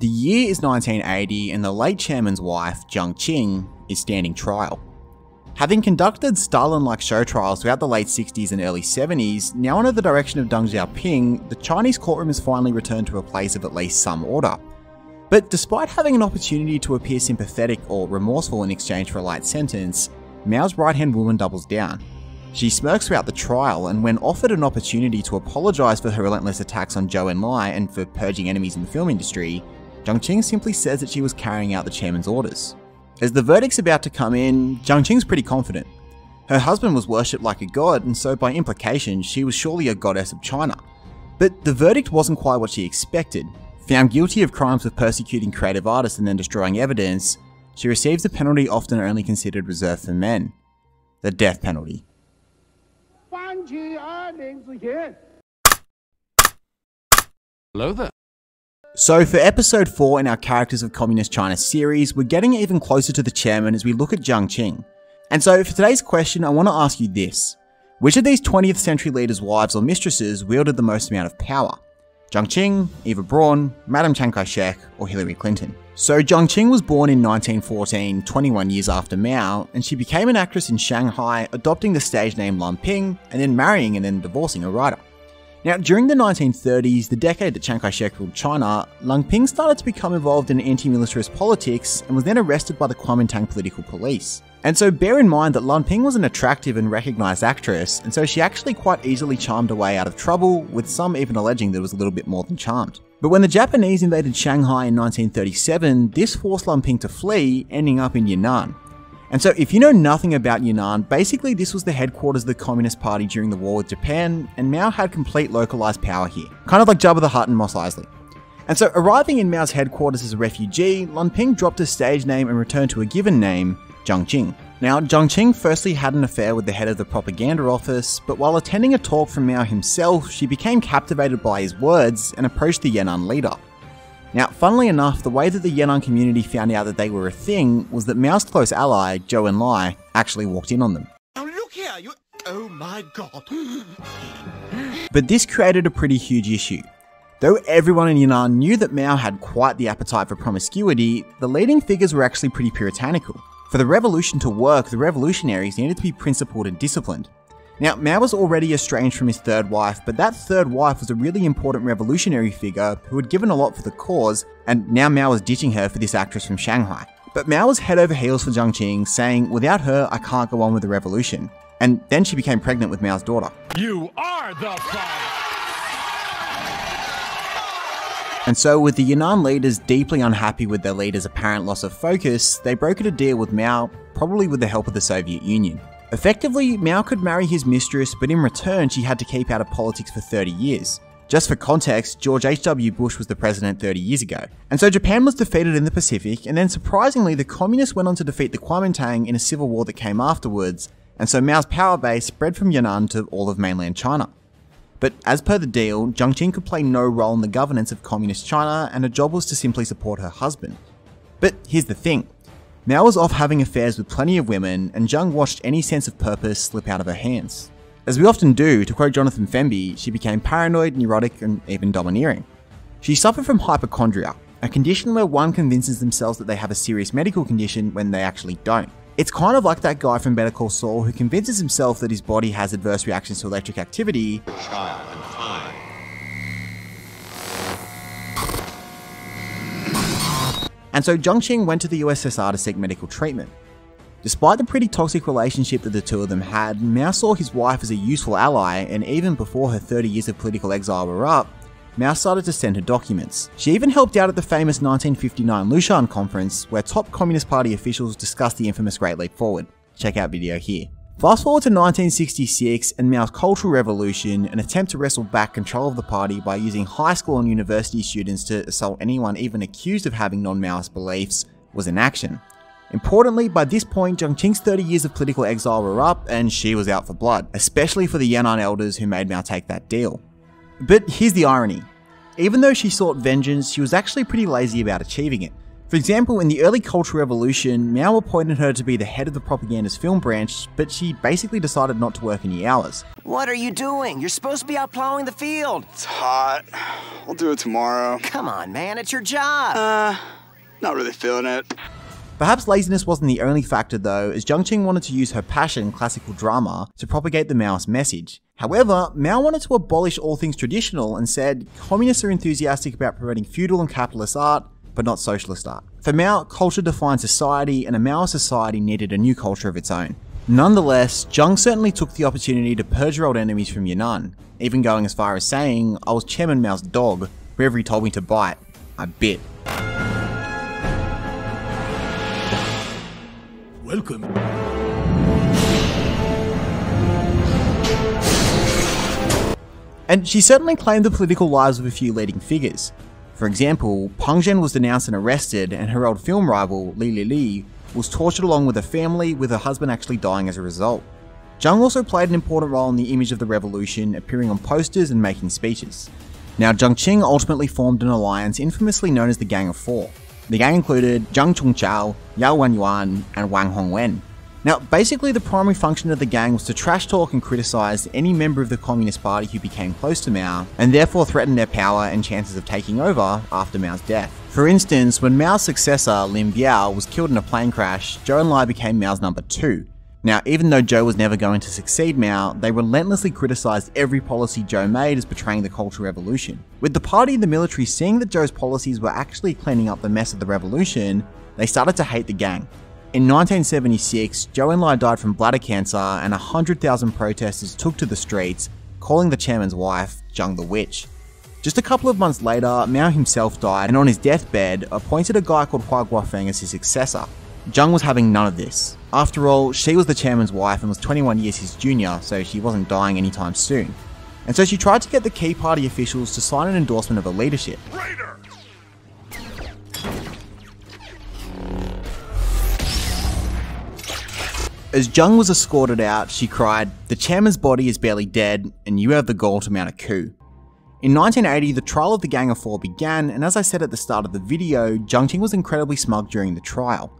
The year is 1980 and the late chairman's wife, Jiang Qing, is standing trial. Having conducted Stalin-like show trials throughout the late 60s and early 70s, now under the direction of Deng Xiaoping, the Chinese courtroom has finally returned to a place of at least some order. But despite having an opportunity to appear sympathetic or remorseful in exchange for a light sentence, Mao's right-hand woman doubles down. She smirks throughout the trial, and when offered an opportunity to apologise for her relentless attacks on Zhou Enlai and for purging enemies in the film industry, Jiang Qing simply says that she was carrying out the chairman's orders. As the verdict's about to come in, Jiang Qing's pretty confident. Her husband was worshipped like a god, and so by implication, she was surely a goddess of China. But the verdict wasn't quite what she expected. Found guilty of crimes of persecuting creative artists and then destroying evidence, she receives a penalty often only considered reserved for men: the death penalty. Hello there. So for episode 4 in our Characters of Communist China series, we're getting even closer to the chairman as we look at Jiang Qing. And so for today's question, I want to ask you this: which of these 20th century leaders' wives or mistresses wielded the most amount of power? Jiang Qing, Eva Braun, Madame Chiang Kai-Shek, or Hillary Clinton? So Jiang Qing was born in 1914, 21 years after Mao, and she became an actress in Shanghai, adopting the stage name Lin Biao, and then marrying and then divorcing a writer. Now, during the 1930s, the decade that Chiang Kai-Shek ruled China, Lin Biao started to become involved in anti-militarist politics and was then arrested by the Kuomintang political police. And so bear in mind that Lin Biao was an attractive and recognised actress, and so she actually quite easily charmed her way out of trouble, with some even alleging that it was a little bit more than charmed. But when the Japanese invaded Shanghai in 1937, this forced Lin Biao to flee, ending up in Yunnan. And so if you know nothing about Yunnan, basically this was the headquarters of the Communist Party during the war with Japan, and Mao had complete localised power here, kind of like Jabba the Hutt and Mos Eisley. And so arriving in Mao's headquarters as a refugee, Lin Biao dropped his stage name and returned to a given name, Jiang Qing. Now, Jiang Qing firstly had an affair with the head of the propaganda office, but while attending a talk from Mao himself, she became captivated by his words and approached the Yan'an leader. Now, funnily enough, the way that the Yan'an community found out that they were a thing was that Mao's close ally, Zhou Enlai, actually walked in on them. Oh, look here, you... Oh my god. But this created a pretty huge issue. Though everyone in Yunnan knew that Mao had quite the appetite for promiscuity, the leading figures were actually pretty puritanical. For the revolution to work, the revolutionaries needed to be principled and disciplined. Now, Mao was already estranged from his third wife, but that third wife was a really important revolutionary figure who had given a lot for the cause, and now Mao was ditching her for this actress from Shanghai. But Mao was head over heels for Jiang Qing, saying, "Without her, I can't go on with the revolution." And then she became pregnant with Mao's daughter. You are the father! And so with the Yunnan leaders deeply unhappy with their leader's apparent loss of focus, they brokered a deal with Mao, probably with the help of the Soviet Union. Effectively, Mao could marry his mistress, but in return she had to keep out of politics for 30 years. Just for context, George H.W. Bush was the president 30 years ago. And so Japan was defeated in the Pacific, and then surprisingly the communists went on to defeat the Kuomintang in a civil war that came afterwards, and so Mao's power base spread from Yunnan to all of mainland China. But as per the deal, Jiang Qing could play no role in the governance of communist China, and her job was to simply support her husband. But here's the thing. Mao was off having affairs with plenty of women, and Jiang watched any sense of purpose slip out of her hands. As we often do, to quote Jonathan Femby, she became paranoid, neurotic, and even domineering. She suffered from hypochondria, a condition where one convinces themselves that they have a serious medical condition when they actually don't. It's kind of like that guy from Better Call Saul who convinces himself that his body has adverse reactions to electric activity, Child and fine. and so Jiang Qing went to the USSR to seek medical treatment. Despite the pretty toxic relationship that the two of them had, Mao saw his wife as a useful ally, and even before her 30 years of political exile were up, Mao started to send her documents. She even helped out at the famous 1959 Lushan conference, where top Communist Party officials discussed the infamous Great Leap Forward. Check out video here. Fast forward to 1966 and Mao's Cultural Revolution, an attempt to wrestle back control of the party by using high school and university students to assault anyone even accused of having non-Maoist beliefs, was in action. Importantly, by this point, Jiang Qing's 30 years of political exile were up and she was out for blood, especially for the Yan'an elders who made Mao take that deal. But here's the irony. Even though she sought vengeance, she was actually pretty lazy about achieving it. For example, in the early Cultural Revolution, Mao appointed her to be the head of the propaganda's film branch, but she basically decided not to work any hours. What are you doing? You're supposed to be out plowing the field. It's hot. I'll do it tomorrow. Come on, man, it's your job. Not really feeling it. Perhaps laziness wasn't the only factor though, as Jiang Qing wanted to use her passion, classical drama, to propagate the Maoist message. However, Mao wanted to abolish all things traditional and said, communists are enthusiastic about promoting feudal and capitalist art, but not socialist art. For Mao, culture defined society, and a Maoist society needed a new culture of its own. Nonetheless, Jiang certainly took the opportunity to purge her old enemies from Yunnan, even going as far as saying, I was Chairman Mao's dog, wherever he told me to bite, I bit. Welcome. And she certainly claimed the political lives of a few leading figures. For example, Peng Zhen was denounced and arrested, and her old film rival, Li was tortured along with her family, with her husband actually dying as a result. Jiang also played an important role in the image of the revolution, appearing on posters and making speeches. Now, Jiang Qing ultimately formed an alliance infamously known as the Gang of Four. The gang included Zhang Chongchao, Yao Wanyuan, and Wang Hongwen. Now, basically the primary function of the gang was to trash talk and criticize any member of the Communist Party who became close to Mao, and therefore threaten their power and chances of taking over after Mao's death. For instance, when Mao's successor, Lin Biao, was killed in a plane crash, Zhou Enlai became Mao's number 2. Now, even though Zhou was never going to succeed Mao, they relentlessly criticized every policy Zhou made as betraying the Cultural Revolution. With the party and the military seeing that Zhou's policies were actually cleaning up the mess of the revolution, they started to hate the gang. In 1976, Zhou Enlai died from bladder cancer, and 100,000 protesters took to the streets, calling the chairman's wife Jiang the Witch. Just a couple of months later, Mao himself died, and on his deathbed, appointed a guy called Hua Guofeng as his successor. Jiang was having none of this. After all, she was the chairman's wife and was 21 years his junior, so she wasn't dying anytime soon. And so she tried to get the key party officials to sign an endorsement of her leadership. Traitor! As Jiang was escorted out, she cried, "The chairman's body is barely dead, and you have the gall to mount a coup." In 1980, the trial of the Gang of Four began, and as I said at the start of the video, Jiang Qing was incredibly smug during the trial.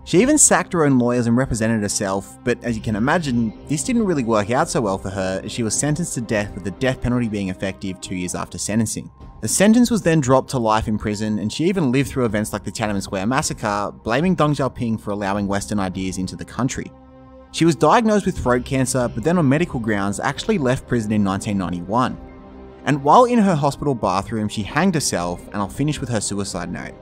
She even sacked her own lawyers and represented herself, but as you can imagine, this didn't really work out so well for her, as she was sentenced to death, with the death penalty being effective 2 years after sentencing. The sentence was then dropped to life in prison, and she even lived through events like the Tiananmen Square massacre, blaming Deng Xiaoping for allowing Western ideas into the country. She was diagnosed with throat cancer, but then on medical grounds actually left prison in 1991. And while in her hospital bathroom, she hanged herself, and I'll finish with her suicide note.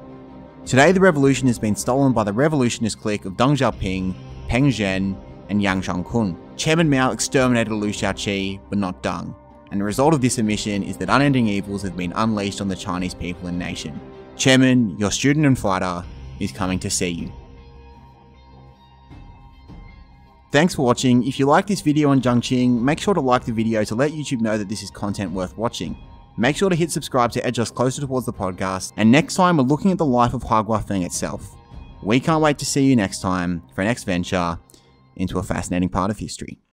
Today, the revolution has been stolen by the revolutionist clique of Deng Xiaoping, Peng Zhen, and Yang Shangkun. Chairman Mao exterminated Liu Shaoqi, but not Deng. And the result of this omission is that unending evils have been unleashed on the Chinese people and nation. Chairman, your student and fighter, is coming to see you. Thanks for watching. If you like this video on Jiang Qing, make sure to like the video to let YouTube know that this is content worth watching. Make sure to hit subscribe to edge us closer towards the podcast, and next time we're looking at the life of Hua Guofeng itself. We can't wait to see you next time for our next venture into a fascinating part of history.